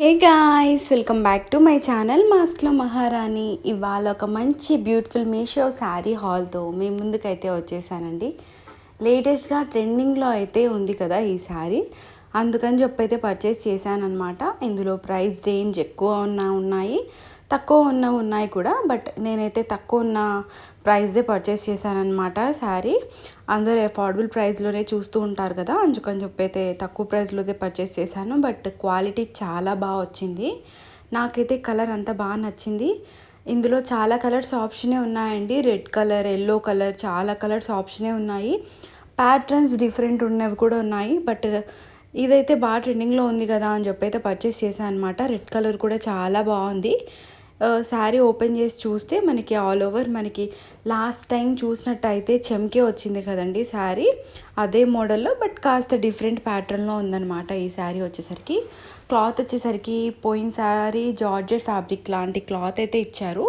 Hey guys, welcome back to my channel మాస్క్లో మహారాణి. ఇవాళ ఒక మంచి బ్యూటిఫుల్ మీషో శారీ హాల్తో మీ ముందుకైతే వచ్చేసానండి. లేటెస్ట్గా ట్రెండింగ్లో అయితే ఉంది కదా ఈ శారీ, అందుకని చెప్పి అయితే పర్చేస్ చేశానమాట. ఇందులో ప్రైస్ రేంజ్ ఎక్కువ ఉన్నాయి, తక్కువ ఉన్నాయి కూడా. బట్ నేనైతే తక్కువ ఉన్న ప్రైస్దే పర్చేస్ చేశానమాట శారీ. అందరూ అఫోర్డబుల్ ప్రైస్లోనే చూస్తూ ఉంటారు కదా, అందుకని చెప్పి అయితే తక్కువ ప్రైస్లోదే పర్చేస్ చేశాను. బట్ క్వాలిటీ చాలా బాగా వచ్చింది. నాకైతే కలర్ అంతా బాగా నచ్చింది. ఇందులో చాలా కలర్స్ ఆప్షనే ఉన్నాయండి. రెడ్ కలర్, ఎల్లో కలర్, చాలా కలర్స్ ఆప్షనే ఉన్నాయి. ప్యాటర్న్స్ డిఫరెంట్ ఉన్నవి కూడా ఉన్నాయి. బట్ ఇదైతే బాగా ట్రెండింగ్లో ఉంది కదా అని చెప్పి అయితే పర్చేస్ చేశాను అనమాట. రెడ్ కలర్ కూడా చాలా బాగుంది. శారీ ఓపెన్ చేసి చూస్తే మనకి ఆల్ ఓవర్ మనకి లాస్ట్ టైం చూసినట్టయితే చెమ్కే వచ్చింది కదండి శారీ, అదే మోడల్లో బట్ కాస్త డిఫరెంట్ ప్యాటర్న్లో ఉందన్నమాట ఈ శారీ వచ్చేసరికి. క్లాత్ వచ్చేసరికి పోయిన శారీ జార్జెట్ ఫ్యాబ్రిక్ లాంటి క్లాత్ అయితే ఇచ్చారు.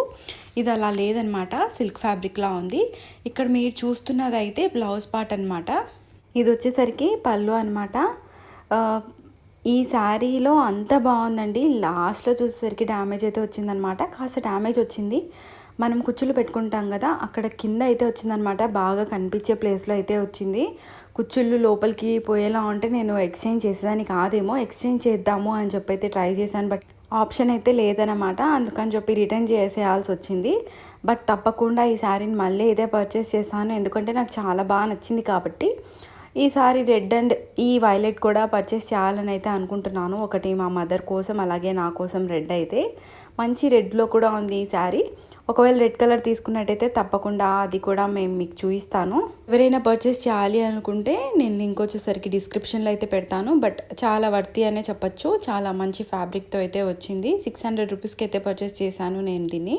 ఇది అలా లేదనమాట, సిల్క్ ఫ్యాబ్రిక్లా ఉంది. ఇక్కడ మీరు చూస్తున్నది అయితే బ్లౌజ్ పార్ట్ అనమాట. ఇది వచ్చేసరికి పళ్ళు అనమాట. ఈ శారీలో అంత బాగుందండి. లాస్ట్లో చూసేసరికి డ్యామేజ్ అయితే వచ్చిందనమాట. కాస్త డ్యామేజ్ వచ్చింది. మనం కుచ్చులు పెట్టుకుంటాం కదా, అక్కడ కింద అయితే వచ్చిందనమాట. బాగా కనిపించే ప్లేస్లో అయితే వచ్చింది. కుచ్చుళ్ళు లోపలికి పోయేలా ఉంటే నేను ఎక్స్చేంజ్ చేసేదాన్ని కాదేమో, ఎక్స్చేంజ్ చేద్దాము అని చెప్పి అయితే ట్రై చేశాను. బట్ ఆప్షన్ అయితే లేదనమాట. అందుకని చెప్పి రిటర్న్ చేసేయాల్సి వచ్చింది. బట్ తప్పకుండా ఈ శారీని మళ్ళీ ఇదే పర్చేస్ చేశాను, ఎందుకంటే నాకు చాలా బాగా నచ్చింది కాబట్టి. ఈసారి రెడ్ అండ్ ఈ వైలెట్ కూడా పర్చేస్ చేయాలని అయితే అనుకుంటున్నాను. ఒకటి మా మదర్ కోసం, అలాగే నా కోసం రెడ్ అయితే మంచి రెడ్లో కూడా ఉంది ఈ శారీ. ఒకవేళ రెడ్ కలర్ తీసుకున్నట్టయితే తప్పకుండా అది కూడా మేము మీకు చూపిస్తాను. ఎవరైనా పర్చేస్ చేయాలి అనుకుంటే నేను లింక్ వచ్చేసరికి డిస్క్రిప్షన్లో అయితే పెడతాను. బట్ చాలా వర్తి అనే చెప్పచ్చు. చాలా మంచి ఫ్యాబ్రిక్తో అయితే వచ్చింది. 600 రూపీస్కి అయితే పర్చేస్ చేశాను నేను దీన్ని.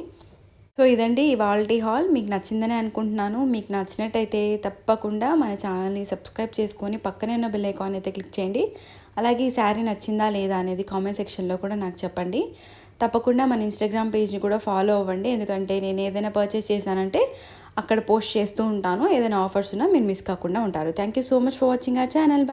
సో ఇదండి ఇవాల్టి హాల్. మీకు నచ్చిందని అనుకుంటున్నాను. మీకు నచ్చినట్టయితే తప్పకుండా మన ఛానల్ని సబ్స్క్రైబ్ చేసుకొని పక్కనే ఉన్న బెల్ ఐకాన్ అయితే క్లిక్ చేయండి. అలాగే ఈ శారీ నచ్చిందా లేదా అనేది కామెంట్ సెక్షన్లో కూడా నాకు చెప్పండి. తప్పకుండా మన ఇన్స్టాగ్రామ్ పేజ్ని కూడా ఫాలో అవ్వండి, ఎందుకంటే నేను ఏదైనా పర్చేస్ చేశానంటే అక్కడ పోస్ట్ చేస్తూ ఉంటాను. ఏదైనా ఆఫర్స్ ఉన్నా మీరు మిస్ కాకుండా ఉంటారు. Thank you so much for watching our channel.